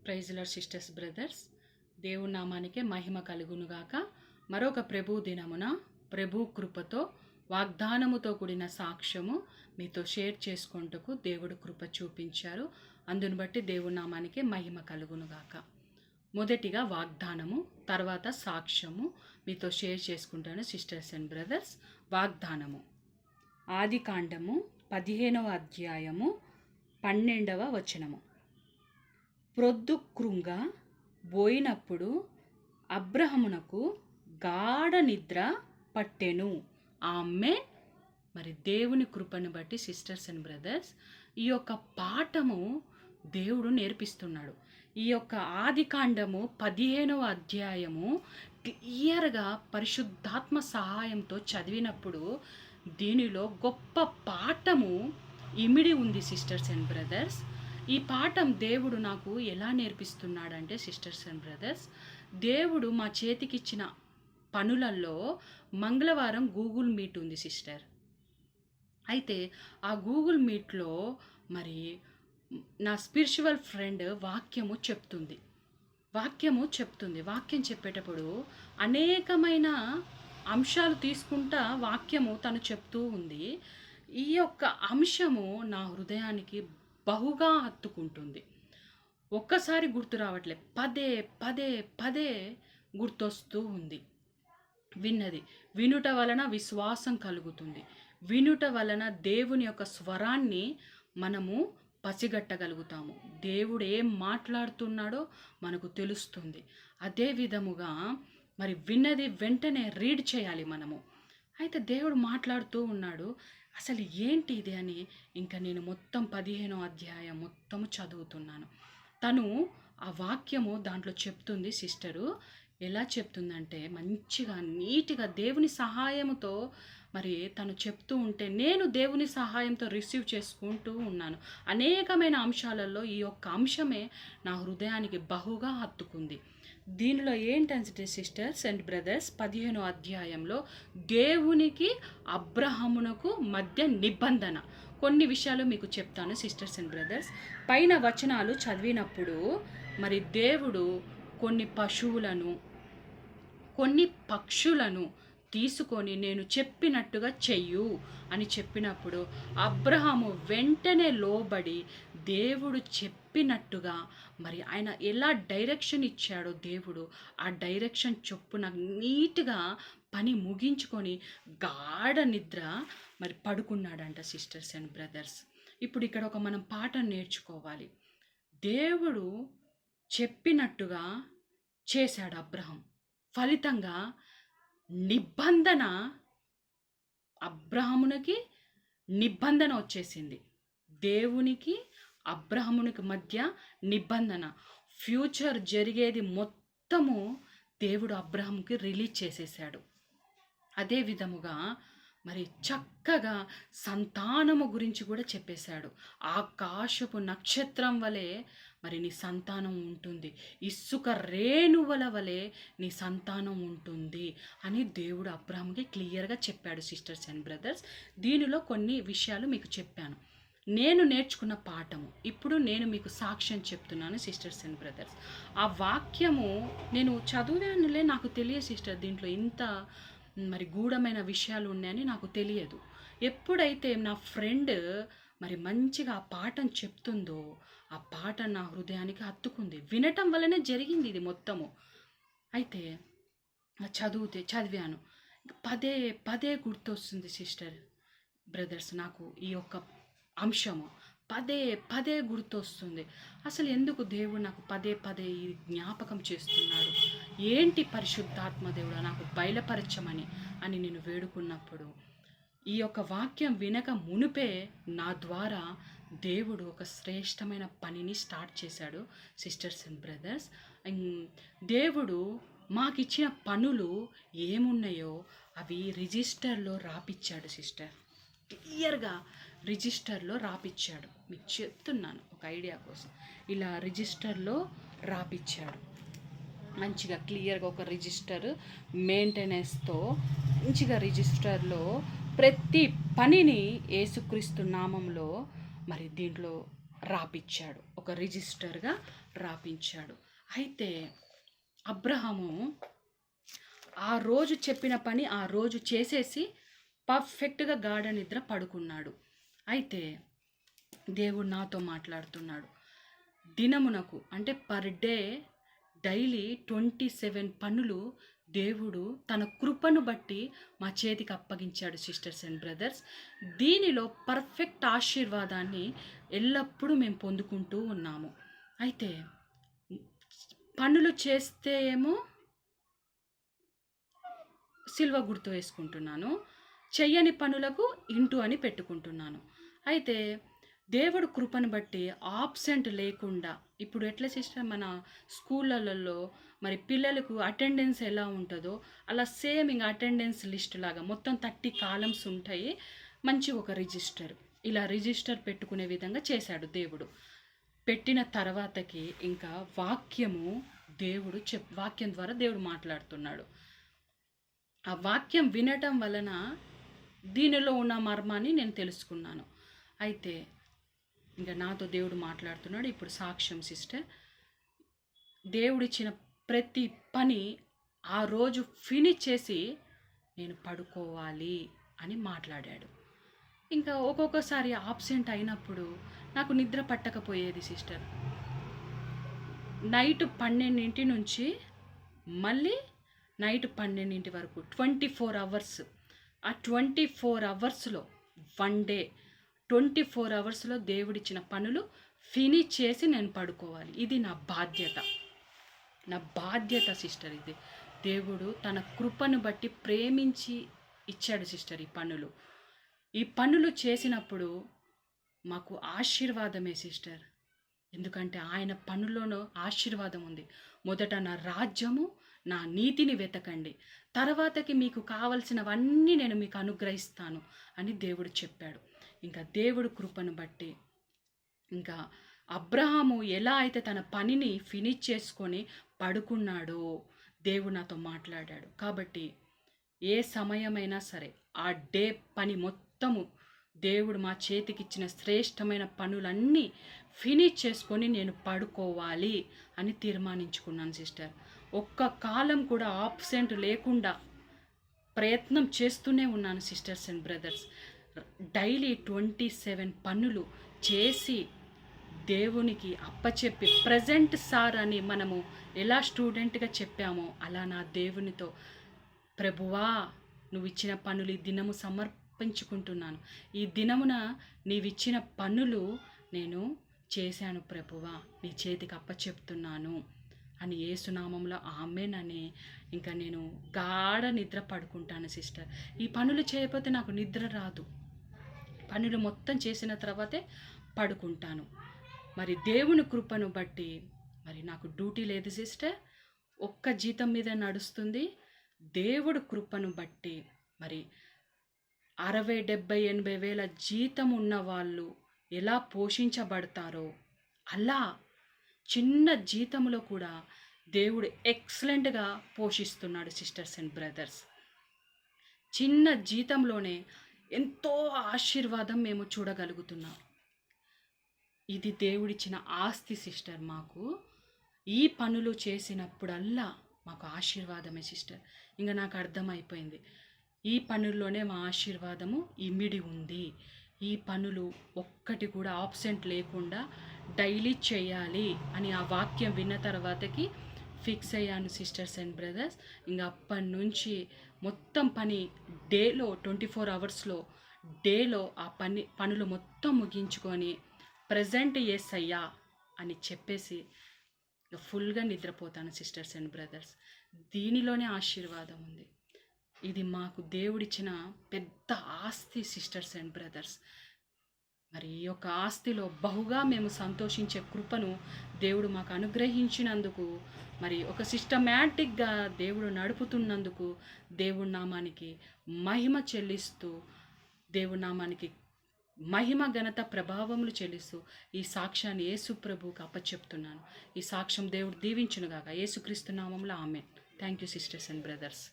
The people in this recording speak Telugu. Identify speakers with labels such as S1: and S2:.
S1: ప్రైజ్ లార్డ్ సిస్టర్స్ బ్రదర్స్, దేవుని నామానికే మహిమ కలుగునుగాక. మరొక ప్రభు దినమున ప్రభు కృపతో వాగ్దానముతో కూడిన సాక్ష్యము మీతో షేర్ చేసుకుంటకు దేవుడు కృప చూపించారు. అందును బట్టి దేవుని నామానికే మహిమ కలుగునుగాక. మొదటిగా వాగ్దానము, తర్వాత సాక్ష్యము మీతో షేర్ చేసుకుంటాను సిస్టర్స్ అండ్ బ్రదర్స్. వాగ్దానము, ఆదికాండము 15వ అధ్యాయము 12వ వచనము. ప్రొద్దుకృంగ పోయినప్పుడు అబ్రహమునకు గాఢ నిద్ర పట్టెను. ఆమె మరి దేవుని కృపను బట్టి సిస్టర్స్ అండ్ బ్రదర్స్ ఈ యొక్క పాఠము దేవుడు నేర్పిస్తున్నాడు. ఈ యొక్క ఆదికాండము 15వ అధ్యాయము క్లియర్గా పరిశుద్ధాత్మ సహాయంతో చదివినప్పుడు దీనిలో గొప్ప పాఠము ఇమిడి ఉంది సిస్టర్స్ అండ్ బ్రదర్స్. ఈ పాఠం దేవుడు నాకు ఎలా నేర్పిస్తున్నాడంటే సిస్టర్స్ అండ్ బ్రదర్స్, దేవుడు మా చేతికిచ్చిన పనులలో మంగళవారం గూగుల్ మీట్ ఉంది సిస్టర్. అయితే ఆ గూగుల్ మీట్లో మరి నా స్పిరిచువల్ ఫ్రెండ్ వాక్యం చెప్పేటప్పుడు అనేకమైన అంశాలు తీసుకుంటా వాక్యము తను చెప్తూ ఉంది. ఈ యొక్క అంశము నా హృదయానికి బహుగా హత్తుకుంటుంది. ఒక్కసారి గుర్తు రావట్లే, పదే పదే పదే గుర్తొస్తూ ఉంది. వినుట వలన విశ్వాసం కలుగుతుంది. వినుట వలన దేవుని యొక్క స్వరాన్ని మనము పసిగట్టగలుగుతాము. దేవుడు ఏం మాట్లాడుతున్నాడో మనకు తెలుస్తుంది. అదే విధముగా మరి విన్నది వెంటనే రీడ్ చేయాలి మనము. అయితే దేవుడు మాట్లాడుతూ ఉన్నాడు. అసలు ఏంటి ఇది అని ఇంకా నేను మొత్తం 15వ అధ్యాయం మొత్తము చదువుతున్నాను. తను ఆ వాక్యము దాంట్లో చెప్తుంది సిస్టరు. ఎలా చెప్తుందంటే మంచిగా నీట్గా దేవుని సహాయంతో మరి తను చెప్తూ ఉంటే నేను దేవుని సహాయంతో రిసీవ్ చేసుకుంటూ ఉన్నాను. అనేకమైన అంశాలలో ఈ యొక్క అంశమే నా హృదయానికి బహుగా హత్తుకుంది. దీనిలో ఏంటంటే సిస్టర్స్ అండ్ బ్రదర్స్ 15వ అధ్యాయంలో దేవునికి అబ్రహామునకు మధ్య నిబంధన, కొన్ని విషయాలు మీకు చెప్తాను సిస్టర్స్ అండ్ బ్రదర్స్. పైన వచనాలు చదివినప్పుడు మరి దేవుడు కొన్ని పశువులను కొన్ని పక్షులను తీసుకొని నేను చెప్పినట్టుగా చెయ్యు అని చెప్పినప్పుడు అబ్రహాము వెంటనే లోబడి దేవుడు చెప్పినట్టుగా మరి ఆయన ఎలా డైరెక్షన్ ఇచ్చాడో దేవుడు ఆ డైరెక్షన్ చొప్పున నీట్గా పని ముగించుకొని గాఢ నిద్ర మరి పడుకున్నాడంట సిస్టర్స్ అండ్ బ్రదర్స్. ఇప్పుడు ఇక్కడ ఒక మనం పాఠం నేర్చుకోవాలి. దేవుడు చెప్పినట్టుగా చేశాడు అబ్రహాం. ఫలితంగా నిబంధన, అబ్రహామునికి నిబంధన వచ్చేసింది. దేవునికి అబ్రహామునికి మధ్య నిబంధన, ఫ్యూచర్ జరిగేది మొత్తము దేవుడు అబ్రహాముకి రిలీజ్ చేసేసాడు. అదే విధముగా మరి చక్కగా సంతానము గురించి కూడా చెప్పేశాడు. ఆకాశపు నక్షత్రం వలె మరి నీ సంతానం ఉంటుంది, ఇసుక రేణువల వలె నీ సంతానం ఉంటుంది అని దేవుడు అబ్రహాముకి క్లియర్గా చెప్పాడు సిస్టర్స్ అండ్ బ్రదర్స్. దీనిలో కొన్ని విషయాలు మీకు చెప్పాను. నేను నేర్చుకున్న పాఠము ఇప్పుడు నేను మీకు సాక్ష్యం చెప్తున్నాను సిస్టర్స్ అండ్ బ్రదర్స్. ఆ వాక్యము నేను చదివానులే, నాకు తెలియదు సిస్టర్ దీంట్లో ఇంత మరి గూఢమైన విషయాలు ఉన్నాయని నాకు తెలియదు. ఎప్పుడైతే నా ఫ్రెండ్ మరి మంచిగా ఆ పాఠం చెప్తుందో ఆ పాట నా హృదయానికి హత్తుకుంది. వినటం వల్లనే జరిగింది ఇది మొత్తము. అయితే చదివాను, పదే పదే గుర్తొస్తుంది సిస్టర్ బ్రదర్స్. నాకు ఈ యొక్క అంశము పదే పదే గుర్తొస్తుంది. అసలు ఎందుకు దేవుడు నాకు పదే పదే ఈ జ్ఞాపకం చేస్తున్నాడు, ఏంటి పరిశుద్ధాత్మ దేవుడు నాకు బయలుపరచమని అని నేను వేడుకున్నప్పుడు ఈ యొక్క వాక్యం వినక మునుపే నా ద్వారా దేవుడు ఒక శ్రేష్టమైన పనిని స్టార్ట్ చేశాడు సిస్టర్స్ అండ్ బ్రదర్స్. దేవుడు మాకిచ్చిన పనులు ఏమున్నాయో అవి రిజిస్టర్లో రాపిచ్చాడు సిస్టర్. క్లియర్గా రిజిస్టర్లో రాపిచ్చాడు. మీకు చెప్తున్నాను ఒక ఐడియా కోసం. ఇలా రిజిస్టర్లో రాపిచ్చాడు మంచిగా క్లియర్గా. ఒక రిజిస్టర్ మెయింటెనెన్స్తో మంచిగా రిజిస్టర్లో ప్రతి పనిని యేసుక్రీస్తు నామంలో మరి దీంట్లో రాపిచ్చాడు, ఒక రిజిస్టర్గా రాపించాడు. అయితే అబ్రహాము ఆ రోజు చెప్పిన పని ఆ రోజు చేసేసి పర్ఫెక్ట్గా గాఢ నిద్ర పడుకున్నాడు. అయితే దేవుడు నాతో మాట్లాడుతున్నాడు, దినమునకు అంటే పర్ డే డైలీ 27 పనులు దేవుడు తన కృపను బట్టి మా చేతికి అప్పగించాడు సిస్టర్స్ అండ్ బ్రదర్స్. దీనిలో పర్ఫెక్ట్ ఆశీర్వాదాన్ని ఎల్లప్పుడూ మేము పొందుకుంటూ ఉన్నాము. అయితే పనులు చేస్తే ఏమో సిల్వ గుర్తు వేసుకుంటున్నాను, చెయ్యని పనులకు ఇంటూ అని పెట్టుకుంటున్నాను. అయితే దేవుడు కృపను బట్టి ఆబ్సెంట్ లేకుండా, ఇప్పుడు ఎట్లా సిస్టర్ మన స్కూళ్ళల్లో మరి పిల్లలకు అటెండెన్స్ ఎలా ఉంటుందో అలా సేమ్ ఇంకా అటెండెన్స్ లిస్ట్ లాగా మొత్తం 30 కాలమ్స్ ఉంటాయి. మంచి ఒక రిజిస్టర్, ఇలా రిజిస్టర్ పెట్టుకునే విధంగా చేశాడు దేవుడు. పెట్టిన తర్వాతకి ఇంకా వాక్యం ద్వారా దేవుడు మాట్లాడుతున్నాడు. ఆ వాక్యం వినటం వలన దీనిలో ఉన్న మర్మాన్ని నేను తెలుసుకున్నాను. అయితే ఇంకా నాతో దేవుడు మాట్లాడుతున్నాడు. ఇప్పుడు సాక్ష్యం సిస్టర్, దేవుడిచ్చిన ప్రతి పని ఆ రోజు ఫినిష్ చేసి నేను పడుకోవాలి అని మాట్లాడాడు. ఇంకా ఒక్కొక్కసారి ఆబ్సెంట్ అయినప్పుడు నాకు నిద్ర పట్టకపోయేది సిస్టర్. నైట్ 12 నుంచి మళ్ళీ నైట్ 12 వరకు 24 అవర్స్. ఆ 24 అవర్స్లో వన్ డే 24 అవర్స్లో దేవుడిచ్చిన పనులు ఫినిష్ చేసి నేను పడుకోవాలి. ఇది నా బాధ్యత సిస్టర్. ఇది దేవుడు తన కృపను బట్టి ప్రేమించి ఇచ్చాడు సిస్టర్. ఈ పనులు చేసినప్పుడు మాకు ఆశీర్వాదమే సిస్టర్. ఎందుకంటే ఆయన పనుల్లోనూ ఆశీర్వాదం ఉంది. మొదట నా రాజ్యము నా నీతిని వెతకండి, తర్వాతకి మీకు కావలసినవన్నీ నేను మీకు అనుగ్రహిస్తాను అని దేవుడు చెప్పాడు. ఇంకా దేవుడు కృపను బట్టి ఇంకా అబ్రహాము ఎలా అయితే తన పనిని ఫినిష్ చేసుకొని పడుకున్నాడో దేవుడు నాతో మాట్లాడాడు. కాబట్టి ఏ సమయమైనా సరే ఆ డే పని మొత్తము దేవుడు మా చేతికిచ్చిన శ్రేష్టమైన పనులన్నీ ఫినిష్ చేసుకొని నేను పడుకోవాలి అని తీర్మానించుకున్నాను సిస్టర్. ఒక్క కాలం కూడా ఆబ్సెంట్ లేకుండా ప్రయత్నం చేస్తూనే ఉన్నాను సిస్టర్స్ అండ్ బ్రదర్స్. డైలీ 27 పనులు చేసి దేవునికి అప్పచెప్పి ప్రజెంట్ సార్ అని మనము ఎలా స్టూడెంట్గా చెప్పామో అలా నా దేవునితో, ప్రభువా నువ్వు ఇచ్చిన పనులు ఈ దినము సమర్పించుకుంటున్నాను, ఈ దినమున నీవిచ్చిన పనులు నేను చేశాను ప్రభువా, నీ చేతికి అప్పచెప్తున్నాను అని యేసునామంలో ఆమేనని ఇంకా నేను గాఢ నిద్ర పడుకుంటాను సిస్టర్. ఈ పనులు చేయకపోతే నాకు నిద్ర రాదు. పనులు మొత్తం చేసిన తర్వాతే పడుకుంటాను. మరి దేవుని కృపను బట్టి మరి నాకు డ్యూటీ లేదు సిస్టర్, ఒక్క జీతం మీద నడుస్తుంది. దేవుడు కృపను బట్టి మరి 60, 70, 80 వేల జీతం ఉన్న వాళ్ళు ఎలా పోషించబడతారో అలా చిన్న జీతంలో కూడా దేవుడు ఎక్సలెంట్గా పోషిస్తున్నాడు సిస్టర్స్ అండ్ బ్రదర్స్. చిన్న జీతంలోనే ఎంతో ఆశీర్వాదం మేము చూడగలుగుతున్నాం. ఇది దేవుడిచ్చిన ఆస్తి సిస్టర్. మాకు ఈ పనులు చేసినప్పుడల్లా మాకు ఆశీర్వాదమే సిస్టర్. ఇంకా నాకు అర్థమైపోయింది, ఈ పనుల్లోనే మా ఆశీర్వాదము ఇమిడి ఉంది. ఈ పనులు ఒక్కటి కూడా ఆబ్సెంట్ లేకుండా డైలీ చేయాలి అని ఆ వాక్యం విన్న తర్వాతకి ఫిక్స్ అయ్యాను సిస్టర్స్ అండ్ బ్రదర్స్. ఇంకా అప్పటి నుంచి మొత్తం పని డేలో 24 అవర్స్లో డేలో ఆ పనులు మొత్తం ముగించుకొని ప్రజెంట్ ఎస్ అయ్యా అని చెప్పేసి ఫుల్గా నిద్రపోతాను సిస్టర్స్ అండ్ బ్రదర్స్. దీనిలోనే ఆశీర్వాదం ఉంది. ఇది మాకు దేవుడిచ్చిన పెద్ద ఆస్తి సిస్టర్స్ అండ్ బ్రదర్స్. మరి ఈ యొక్క ఆస్తిలో బహుగా మేము సంతోషించే కృపను దేవుడు మాకు అనుగ్రహించినందుకు, మరి ఒక సిస్టమేటిక్గా దేవుడు నడుపుతున్నందుకు దేవుడి నామానికి మహిమ చెల్లిస్తూ, దేవుడి నామానికి మహిమ ఘనత ప్రభావములు చెల్లిస్తూ ఈ సాక్ష్యాన్ని యేసు ప్రభువుకి అప్పచెప్తున్నాను. ఈ సాక్ష్యం దేవుడు దీవించునుగాక. యేసుక్రీస్తు నామంలో ఆమేన్. Thank you sisters and brothers.